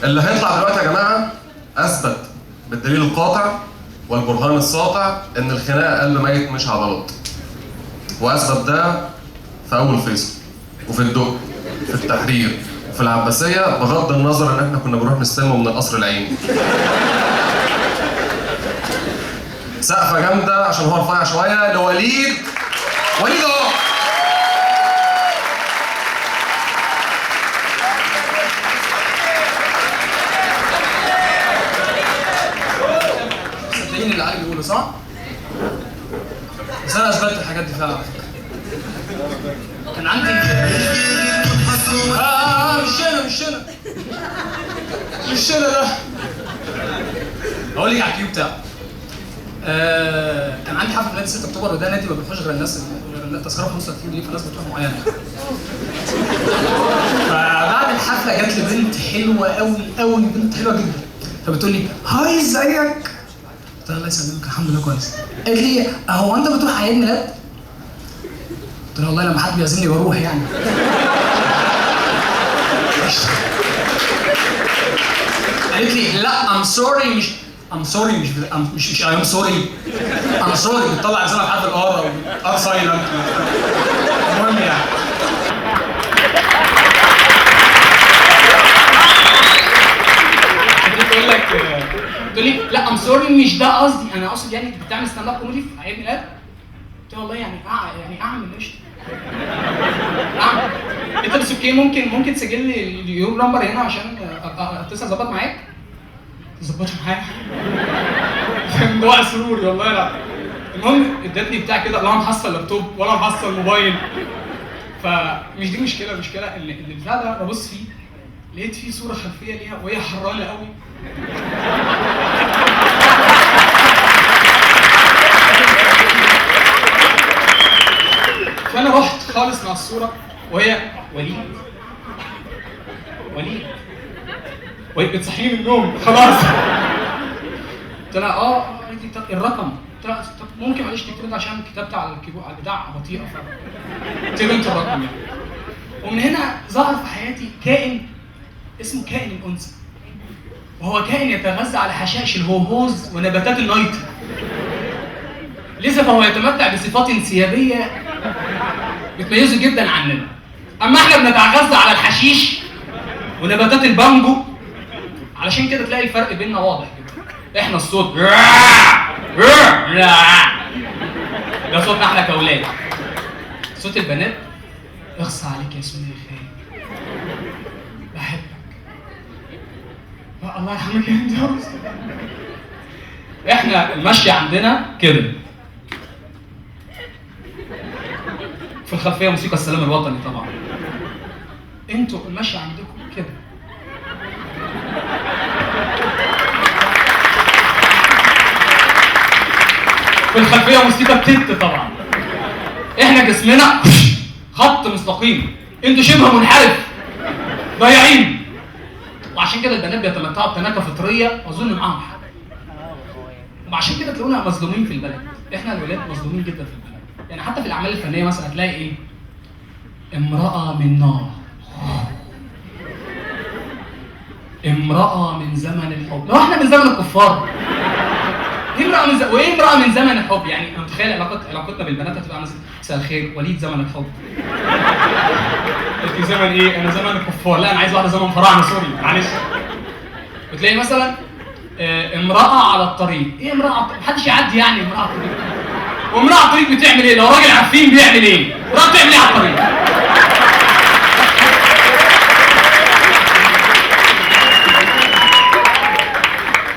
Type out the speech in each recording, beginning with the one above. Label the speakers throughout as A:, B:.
A: اللي هيطلع دلوقتي يا جماعه اثبت بالدليل القاطع والبرهان الساطع ان الخناقه قلب ميت مش عضلات. واثبت ده في اول فيصل وفي الدق في التحرير وفي العباسيه، بغض النظر ان احنا كنا بنروح نستلمه من القصر العيني. سقفه جامده عشان هو رفيع شويه لوليد. وليد اهو.
B: صدقيني اللي علي بيقوله صح؟ بس انا اثبتت الحاجات دي فعلا على فكره. كان عندي مش انا ده. اقول لك على الكيو بتاعه. كان عندي حفله في نادي 6 اكتوبر، وده نادي ما بيخش غير الناس التذكره 35 جنيه، فالناس بتروح معينه. فبعد الحفله جات لي بنت حلوه قوي، بنت حلوه جدا، فبتقول لي هاي ازيك؟ قلت لها الله يسلمك الحمد لله كويس. قالت لي هو انت بتروح عيد ميلاد؟ قلت لها والله لما حد بيعزمني بروح يعني. قالت لي لا ام سوري، مش ام سوري، مش اي ام سوري، ام سوري بتطلع لسانها في حرف الار او ار سايلنت. المهم يعني تقول لي لا ام سوري مش ده قصدي، انا اقصد يعني بتعمل ستاند اب كوميدي في عيد ميلاد؟ قلت له والله يعني اعمل قشطه. اعمل انت بس اوكي، ممكن تسجل لي اليوم نمبر هنا عشان اتصل اظبط معاك. تظبطش معايا؟ كان دواء سروري والله لا. المهم ادتني بتاع كده، لا محصل لابتوب ولا محصل موبايل. فمش دي مشكله اللي بتاع ده ببص فيه لقيت فيه صوره خلفيه ليها وهي حرانه قوي. فانا رحت خالص مع الصوره وهي وليد وهي بتصحيني من النوم خلاص. قلت لها طب الرقم؟ قلت لها طب ممكن معلش تكتب عشان كتبت على الكيبورد على البتاع بطيئه، فاكتب انت الرقم يعني. ومن هنا ظهر في حياتي كائن اسمه كائن الانثى، وهو كائن يتغذى على حشائش الهوهوز ونباتات النيترو. لذا فهو يتمتع بصفات انسيابيه بتميزه جدا عننا. اما احنا بنتغذى على الحشيش ونباتات البامبو، علشان كده تلاقي الفرق بيننا واضح كده. احنا الصوت ده صوتنا احنا كاولاد. صوت البنات اخص عليك يا سمية خير، بحبك، الله يرحمك انت يا رب. احنا المشي عندنا كده، في الخلفيه موسيقى السلام الوطني طبعا. انتوا المشي عندكم كده. في الخلفيه موسيقى بتت طبعا. احنا جسمنا خط مستقيم، انتوا شبه منحرف ضايعين. وعشان كده البنات بيتمتعوا بتناكه فطريه واظن معاهم حق. وعشان كده تلاقونا مظلومين في البلد. احنا الولاد مظلومين جدا في البلد. يعني حتى في الاعمال الفنيه مثلا هتلاقي ايه؟ امراه من نار، امراه من زمن الحب. لو احنا من زمن الكفار، وايه امراه من زمن الحب؟ يعني انا متخيل علاقتنا بالبنات هتبقى مثلا مساء الخير وليد زمن الحب. انت زمن ايه؟ انا زمن الكفار. لا انا عايز واحده زمن فراعنه، سوري معلش. بتلاقي مثلا امراه على الطريق. ايه امراه على الطريق؟ محدش يعدي يعني امراه على الطريق. وامراه على الطريق بتعمل ايه؟ لو راجل عارفين بيعمل ايه؟ امراه بتعمل ايه على الطريق؟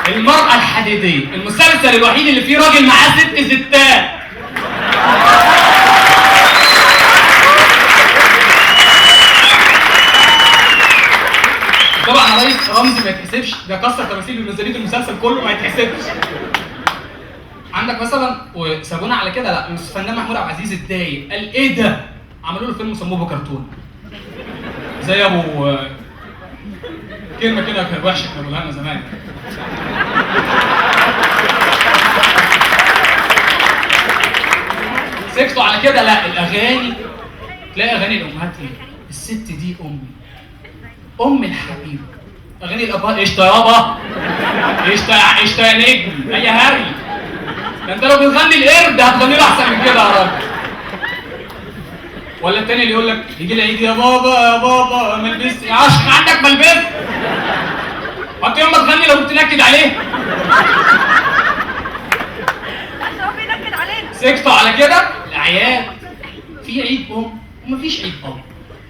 B: المرأة الحديدية، المسلسل الوحيد اللي فيه راجل معاه 6 ستات. طبعا رئيس رمزي ما يتحسبش، ده كسر تماثيل بميزانية المسلسل كله، ما يتحسبش. عندك مثلا وسابونا على كده، لا الفنان محمود عبد العزيز اتضايق قال ايه ده؟ عملوا له فيلم سموه بكرتون. زي ابو كلمه كده كانت وحشه كانوا بيقولها لنا زمان. سكتوا على كده. لا الاغاني، تلاقي اغاني الامهات ايه؟ الست دي امي، ام الحبيب، اغاني الابهات قشطه يابا، قشطه يا نجم، اي هري. ده انت لو بتغني القرد هتغني له احسن من كده يا راجل. ولا التاني اللي يقول لك يجي لي عيد يا بابا يا بابا ملبس يا عشان عندك ملبس. وانت يوم ما تغني لو بتنكد عليه.
C: هو بينكد علينا.
B: سكتوا على كده الاعياد. في عيد ام ومفيش عيد اب.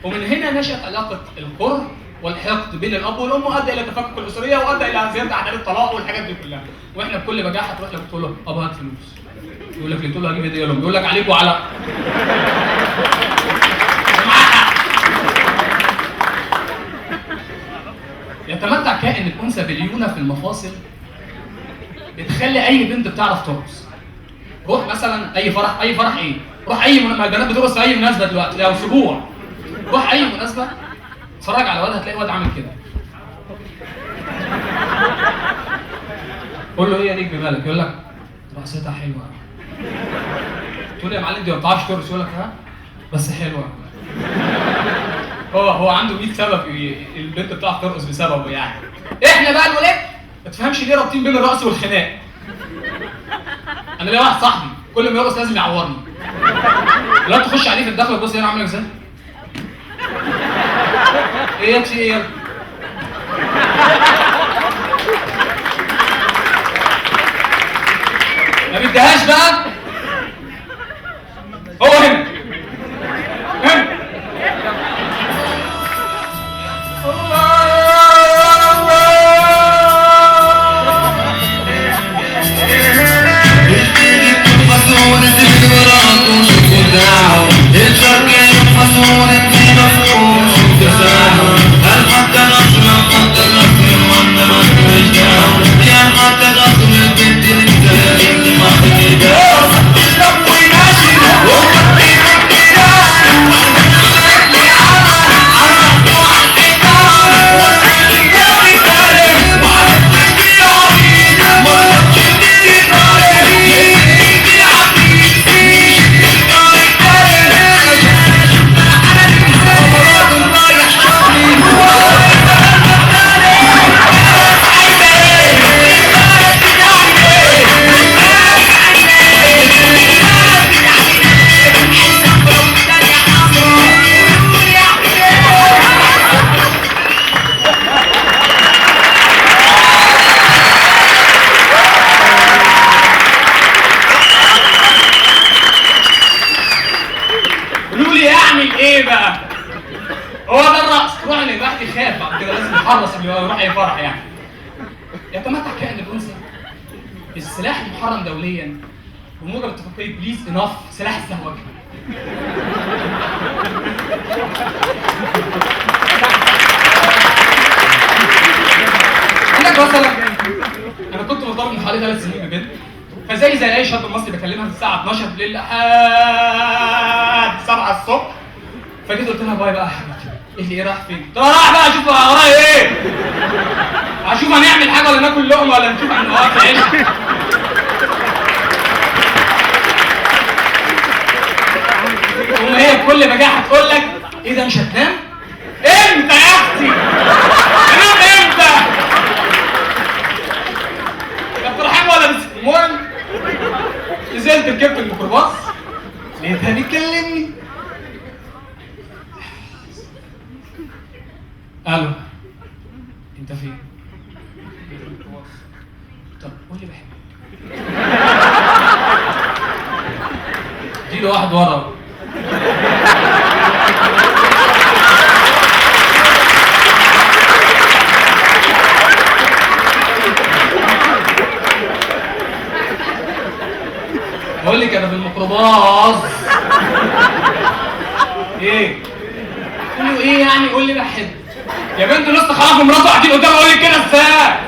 B: ومن هنا نشأت علاقة الكره والحقد بين الاب والام، وادى الى تفكك الاسريه وادى الى زياده اعداد الطلاق والحاجات دي كلها. واحنا بكل بجاحه تروح لك تقول له ابا هات فلوس. يقول لك ليه؟ تقول له هجيب هديه لهم. يقول لك عليك وعلى يتمتع كائن الانثى باليونه في المفاصل بتخلي اي بنت بتعرف ترقص. روح مثلا اي فرح ايه؟ روح اي ما البنات بترقص في اي مناسبه دلوقتي لو اسبوع. روح اي مناسبه اتفرج على واد هتلاقي واد عامل كده. قول له ايه يا نجم مالك؟ يقول لك رقصتها حلوه. تقول يا معلم دي ما بتعرفش ترقص. يقول لك ها بس حلوه. هو عنده 100 سبب البنت بتعرف ترقص بسببه يعني. احنا بقى الولاد ما تفهمش ليه رابطين بين الرقص والخناق. انا ليا واحد صاحبي كل ما يرقص لازم يعورني. لا تخش عليه في الدخله تبص هنا عامله ازاي؟ ايه يا ايه يا ما بديهاش بقى. هو هنا يروح اي فرح يعني. يتمتع كائن الانثى بالسلاح المحرم دوليا بموجب اتفاقيه بليز اناف سلاح الزهوجه. عندك مثلا انا كنت مرتبط من حوالي 3 سنين ببنت، فزي اي شاب مصري بكلمها الساعه 12 بالليل لحد 7 الصبح. فجيت قلت لها باي بقى يا حبيبتي. قالت لي ايه رايح فين؟ قلت لها رايح بقى اشوف ورايا ايه؟ اشوف هنعمل حاجه ولا ناكل لقمه ولا نشوف هنوقف عيش. ثم هي بكل بجاحه تقول لك ايه ده مش هتنام؟ امتى يا اختي؟ انام امتى؟ كابتن رحيم ولا بس؟ المهم نزلت ركبت الميكروباص لقيتها بتكلمني. الو انت فين؟ طب قول لي بحبك. اديله واحد ورا. بقول لك انا في الميكروباص. ايه؟ قول له ايه يعني؟ قول لي بحبك. يا بنت لسه خلاص مراته قاعدين قدامي اقول لك كده ازاي؟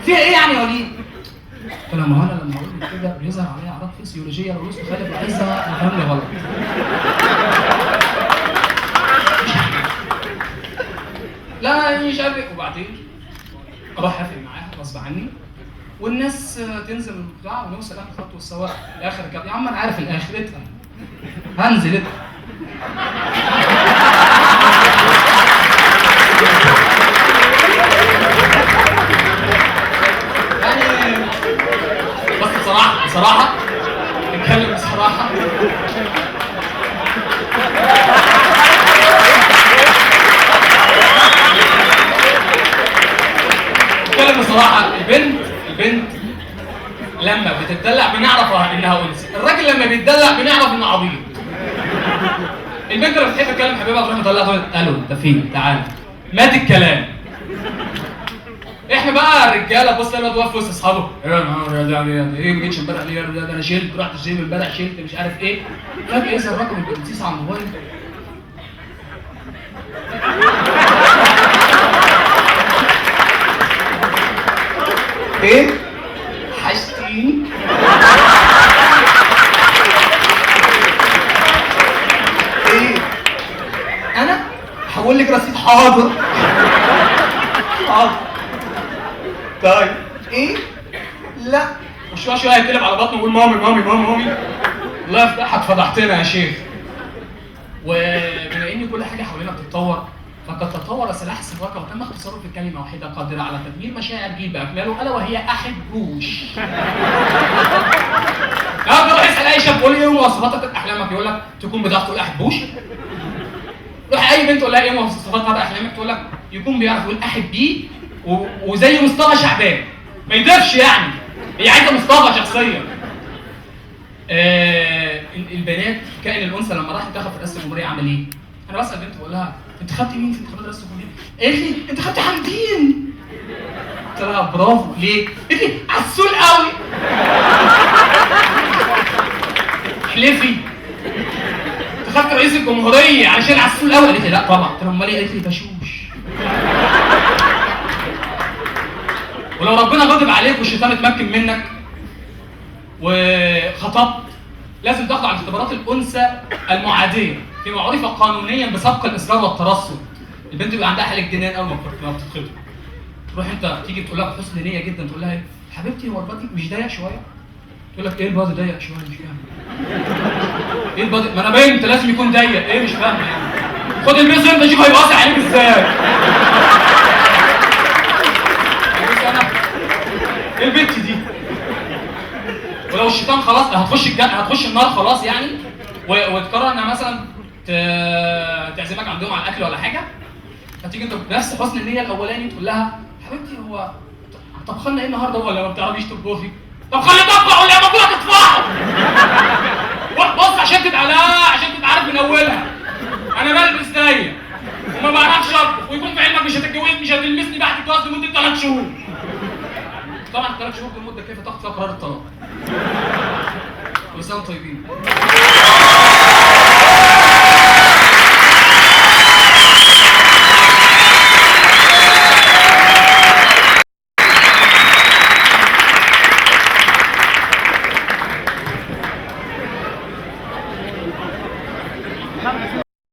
B: فيها ايه يعني يا وليد؟ قلت لها ما هو انا لما اقول لك كده بيظهر عليا اعراض فسيولوجيه لو لسه خالف عايزها افهمني غلط. لا مش عارف. وبعدين اروح اقفل معاها غصب عني والناس تنزل من البتاع ونوصل اخر خط والسواق الاخر كده. يا عم انا عارف الاخر اتقل هنزل اتقل. نتكلم بصراحه، البنت لما بتتدلع بنعرف انها انثى، الراجل لما بيتدلع بنعرف انه عبيط. البنت لما بتحب تكلم حبيبها تروح مطلعها تقول الو انت فين؟ تعالى. مات الكلام. احنا بقى الرجاله بص الواد واقف وسط اصحابه، ايه ما جيتش امبارح ليه يا ده انا شلت، رحت الجيم امبارح شلت مش عارف ايه. فجاه يظهر رقم البنتيس على الموبايل. ايه؟ حشتيني؟ ايه؟ انا؟ هحول لك رصيد. حاضر. حاضر. طيب ايه؟ لا. وشويه شويه هيتقلب على بطنه ويقول مامي مامي مامي مامي. الله يفتحك فضحتنا يا شيخ. وبما ان كل حاجه حوالينا بتتطور، فقد تطور سلاح السواقه وتم اختصاره في كلمه واحده قادره على تدمير مشاعر جيل باكمله، الا وهي احبوش. تروح اسال اي شاب قول لي ايه مواصفات احلامك؟ يقول لك تكون بتعرف تقول احبوش. روح اي بنت تقول لها ايه مواصفات احلامك؟ تقول لك يكون بيعرف يقول احبيه وزي مصطفى شعبان. ما يقدرش يعني، هي عايزه مصطفى شخصيا. البنات كائن الانثى لما راح ينتخب في رئاسه الجمهوريه عمل ايه؟ انا بسال بنت بقول لها انت خدتي مين في انتخابات رئاسه الجمهوريه؟ قالت لي انت خدت حمدين. قلت لها برافو. ليه؟ قالت لي عسول قوي. احلفي. انت خدت رئيس الجمهوريه علشان عسول قوي؟ قالت لي لا طبعا. قلت لها امال ايه؟ قالت لي بشوش. ولو ربنا غضب عليك والشيطان اتمكن منك وخطبت، لازم تخضع لاختبارات الانثى المعاديه فيما عرف قانونيا بسبق الاصرار والترصد. البنت بيبقى عندها حاله جنان اول ما بتتخطب. تروح انت تيجي تقول لها بحسن نيه جدا، تقول لها ايه؟ حبيبتي هو البادي مش ضيق شويه؟ تقول لك ايه البادي ضيق شويه؟ مش فاهم. ايه البادي؟ ما انا بنت لازم يكون ضيق. ايه مش فاهم يعني؟ خد البيز انت شوف هيبقى واسع عليك ازاي. ايه البنت دي؟ ولو الشيطان خلاص هتخش النار خلاص يعني، وتقرر انها مثلا تعزمك عندهم على الاكل ولا حاجه، هتيجي انت بنفس حسن النيه الاولاني تقول لها حبيبتي هو طبخنا ايه النهارده ولا ما بتعرفيش تطبخي؟ طب خلي طبخ ولا ما كنت تطبخ. بص عشان تبقى عشان تبقى عارف من اولها انا بلبس ضيق وما بعرفش اطبخ، ويكون في علمك مش هتلمسني بعد الجواز لمده 3 شهور. طبعا 3 شهور دي المده كيف تاخد فيها قرار الطلاق. كل سنه وانتم طيبين.